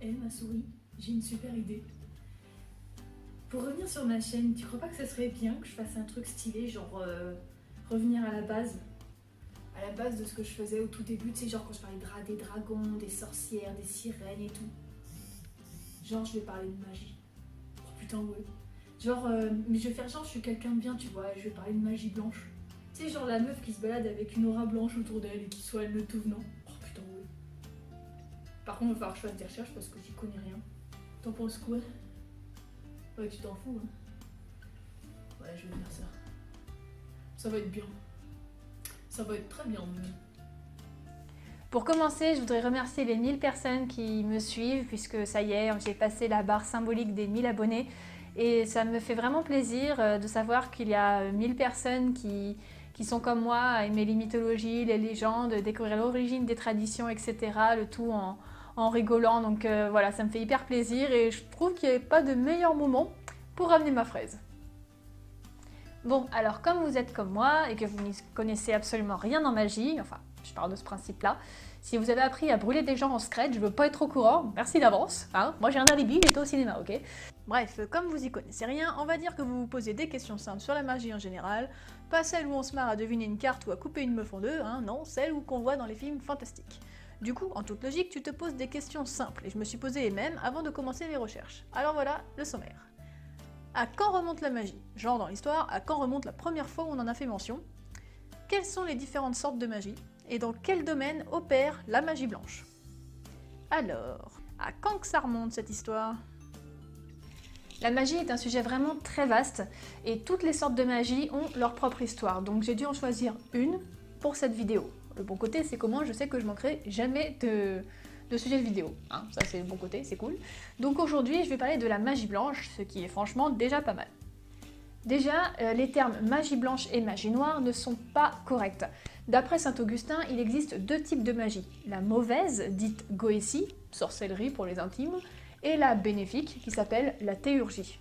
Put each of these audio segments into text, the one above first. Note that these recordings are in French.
Eh ma souris, j'ai une super idée. Pour revenir sur ma chaîne, tu crois pas que ça serait bien que je fasse un truc stylé, genre revenir à la base? À la base de ce que je faisais au tout début, tu sais, genre quand je parlais des dragons, des sorcières, des sirènes et tout. Genre je vais parler de magie. Oh putain ouais. Genre, mais je vais faire genre je suis quelqu'un de bien, tu vois, je vais parler de magie blanche. Tu sais, genre la meuf qui se balade avec une aura blanche autour d'elle et qui soigne le tout venant. Oh putain ouais. Par contre, il va falloir que je fasse des recherches parce que j'y connais rien. T'en penses quoi? Ouais, tu t'en fous, hein? Ouais, je vais faire ça. Ça va être bien. Ça va être très bien, même. Pour commencer, je voudrais remercier les 1000 personnes qui me suivent puisque ça y est, j'ai passé la barre symbolique des 1000 abonnés et ça me fait vraiment plaisir de savoir qu'il y a 1000 personnes qui sont comme moi à aimer les mythologies, les légendes, découvrir l'origine des traditions, etc. Le tout en rigolant. Donc voilà, ça me fait hyper plaisir et je trouve qu'il n'y a pas de meilleur moment pour ramener ma fraise. Bon, alors comme vous êtes comme moi et que vous n'y connaissez absolument rien en magie, enfin, je parle de ce principe-là, si vous avez appris à brûler des gens en scratch, je veux pas être au courant, merci d'avance, hein. Moi j'ai un alibi, j'étais au cinéma, ok? Bref, comme vous y connaissez rien, on va dire que vous vous posez des questions simples sur la magie en général, pas celles où on se marre à deviner une carte ou à couper une meuf en deux, hein, non, celles qu'on voit dans les films fantastiques. Du coup, en toute logique, tu te poses des questions simples, et je me suis posé les mêmes avant de commencer mes recherches. Alors voilà, le sommaire. À quand remonte la magie? Genre dans l'histoire, à quand remonte la première fois où on en a fait mention? Quelles sont les différentes sortes de magie? Et dans quel domaine opère la magie blanche? Alors, à quand que ça remonte cette histoire? La magie est un sujet vraiment très vaste et toutes les sortes de magie ont leur propre histoire, donc j'ai dû en choisir une pour cette vidéo. Le bon côté, c'est qu'au moins je sais que je manquerai jamais de sujets de vidéo, hein, ça c'est le bon côté, c'est cool. Donc aujourd'hui, je vais parler de la magie blanche, ce qui est franchement déjà pas mal. Déjà, les termes magie blanche et magie noire ne sont pas corrects. D'après saint Augustin, il existe deux types de magie. La mauvaise, dite goétie, sorcellerie pour les intimes, et la bénéfique, qui s'appelle la théurgie.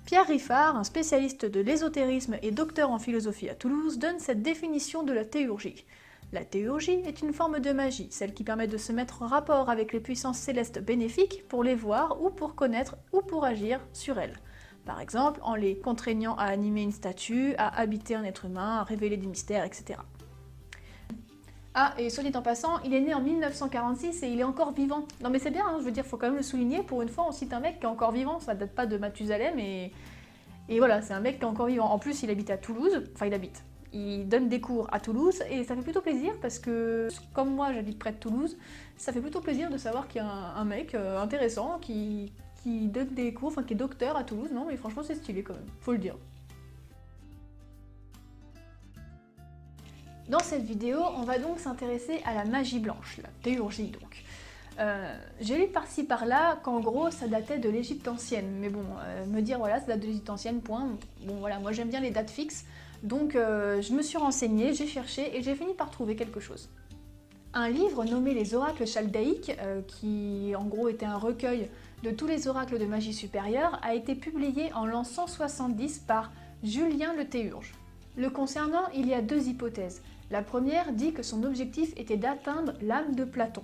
Pierre Riffard, un spécialiste de l'ésotérisme et docteur en philosophie à Toulouse, donne cette définition de la théurgie. La théurgie est une forme de magie, celle qui permet de se mettre en rapport avec les puissances célestes bénéfiques pour les voir ou pour connaître ou pour agir sur elles. Par exemple, en les contraignant à animer une statue, à habiter un être humain, à révéler des mystères, etc. Ah, et soit dit en passant, il est né en 1946 et il est encore vivant. Non mais c'est bien, hein, je veux dire, faut quand même le souligner, pour une fois on cite un mec qui est encore vivant, ça date pas de Mathusalem, et voilà, c'est un mec qui est encore vivant. En plus, il habite à Toulouse, enfin il donne des cours à Toulouse, et ça fait plutôt plaisir, parce que, comme moi j'habite près de Toulouse, ça fait plutôt plaisir de savoir qu'il y a un mec intéressant qui donne des cours, enfin qui est docteur à Toulouse, non mais franchement c'est stylé quand même, faut le dire. Dans cette vidéo, on va donc s'intéresser à la magie blanche, la théurgie donc. J'ai lu par-ci par-là qu'en gros ça datait de l'Égypte ancienne, mais bon, me dire voilà ça date de l'Égypte ancienne, point, bon voilà, moi j'aime bien les dates fixes, donc je me suis renseignée, j'ai cherché et j'ai fini par trouver quelque chose. Un livre nommé Les oracles chaldéiques, qui en gros était un recueil de tous les oracles de magie supérieure, a été publié en l'an 170 par Julien le Théurge. Le concernant, il y a deux hypothèses. La première dit que son objectif était d'atteindre l'âme de Platon.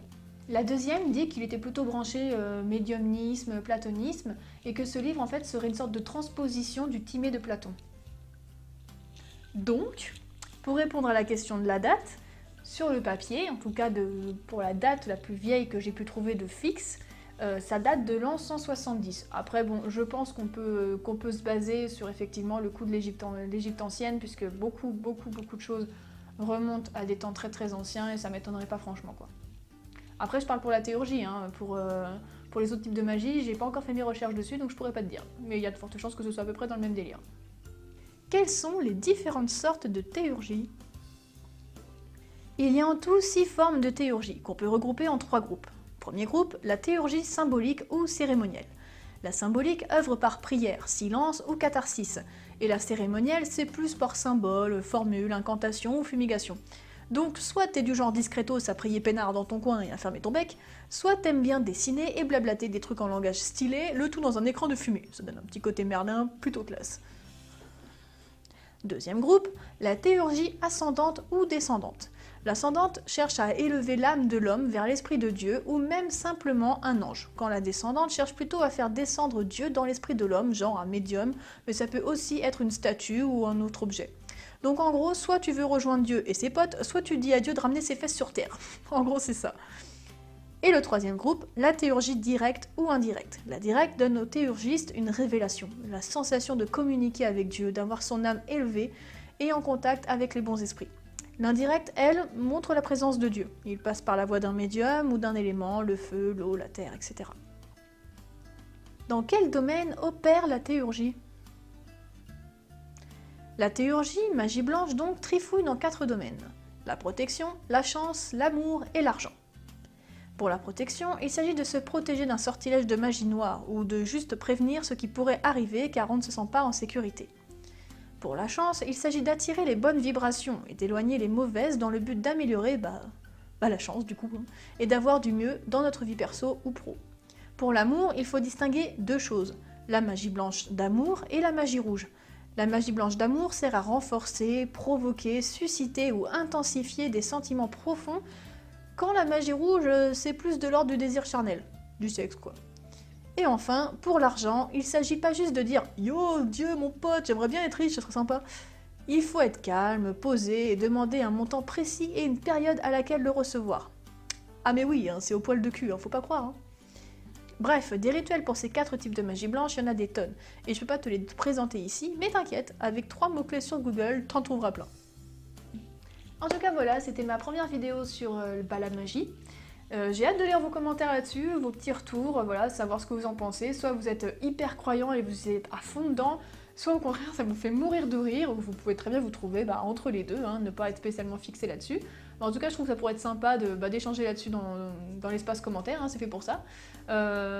La deuxième dit qu'il était plutôt branché médiumnisme, platonisme, et que ce livre en fait serait une sorte de transposition du Timée de Platon. Donc, pour répondre à la question de la date, sur le papier, en tout cas pour la date la plus vieille que j'ai pu trouver de fixe, ça date de l'an 170. Après bon, je pense qu'on peut se baser sur effectivement le coup de l'Égypte ancienne, puisque beaucoup de choses remontent à des temps très très anciens et ça m'étonnerait pas franchement quoi. Après je parle pour la théurgie, hein, pour les autres types de magie, j'ai pas encore fait mes recherches dessus donc je pourrais pas te dire, mais il y a de fortes chances que ce soit à peu près dans le même délire. Quelles sont les différentes sortes de théurgie? Il y a en tout 6 formes de théurgie, qu'on peut regrouper en 3 groupes. Premier groupe, la théurgie symbolique ou cérémonielle. La symbolique œuvre par prière, silence ou catharsis, et la cérémonielle c'est plus par symbole, formule, incantation ou fumigation. Donc soit t'es du genre discretos à prier peinard dans ton coin et à fermer ton bec, soit t'aimes bien dessiner et blablater des trucs en langage stylé, le tout dans un écran de fumée, ça donne un petit côté merlin plutôt classe. Deuxième groupe, la théurgie ascendante ou descendante. L'ascendante cherche à élever l'âme de l'homme vers l'esprit de Dieu ou même simplement un ange, quand la descendante cherche plutôt à faire descendre Dieu dans l'esprit de l'homme, genre un médium, mais ça peut aussi être une statue ou un autre objet. Donc en gros, soit tu veux rejoindre Dieu et ses potes, soit tu dis à Dieu de ramener ses fesses sur terre. En gros, c'est ça. Et le troisième groupe, la théurgie directe ou indirecte. La directe donne au théurgiste une révélation, la sensation de communiquer avec Dieu, d'avoir son âme élevée et en contact avec les bons esprits. L'indirect, elle, montre la présence de Dieu. Il passe par la voie d'un médium ou d'un élément, le feu, l'eau, la terre, etc. Dans quel domaine opère la théurgie ? La théurgie, magie blanche donc, trifouille dans 4 domaines. La protection, la chance, l'amour et l'argent. Pour la protection, il s'agit de se protéger d'un sortilège de magie noire ou de juste prévenir ce qui pourrait arriver car on ne se sent pas en sécurité. Pour la chance, il s'agit d'attirer les bonnes vibrations et d'éloigner les mauvaises dans le but d'améliorer la chance du coup, et d'avoir du mieux dans notre vie perso ou pro. Pour l'amour, il faut distinguer 2 choses, la magie blanche d'amour et la magie rouge. La magie blanche d'amour sert à renforcer, provoquer, susciter ou intensifier des sentiments profonds, quand la magie rouge, c'est plus de l'ordre du désir charnel, du sexe quoi. Et enfin, pour l'argent, il s'agit pas juste de dire « Yo, Dieu, mon pote, j'aimerais bien être riche, ce serait sympa ». Il faut être calme, posé et demander un montant précis et une période à laquelle le recevoir. Ah mais oui, c'est au poil de cul, faut pas croire. Bref, des rituels pour ces 4 types de magie blanche, il y en a des tonnes. Et je peux pas te les présenter ici, mais t'inquiète, avec 3 mots-clés sur Google, t'en trouveras plein. En tout cas voilà, c'était ma première vidéo sur la magie. J'ai hâte de lire vos commentaires là-dessus, vos petits retours, voilà, savoir ce que vous en pensez. Soit vous êtes hyper croyant et vous êtes à fond dedans, soit au contraire ça vous fait mourir de rire, ou vous pouvez très bien vous trouver entre les deux, ne pas être spécialement fixé là-dessus. Mais en tout cas je trouve que ça pourrait être sympa d'échanger là-dessus dans l'espace commentaire, c'est fait pour ça.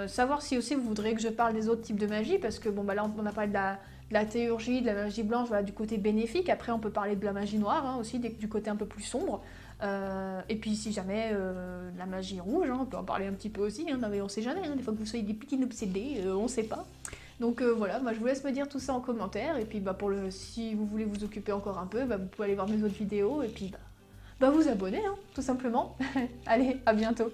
Savoir si aussi vous voudrez que je parle des autres types de magie, parce que là on a parlé de la théurgie, de la magie blanche, voilà, du côté bénéfique. Après on peut parler de la magie noire aussi, du côté un peu plus sombre. Et puis si jamais la magie rouge, on peut en parler un petit peu aussi, mais on sait jamais, des fois que vous soyez des petits obsédés, on sait pas. Donc voilà, je vous laisse me dire tout ça en commentaire, et puis si vous voulez vous occuper encore un peu, vous pouvez aller voir mes autres vidéos, et puis vous abonner, tout simplement. Allez, à bientôt.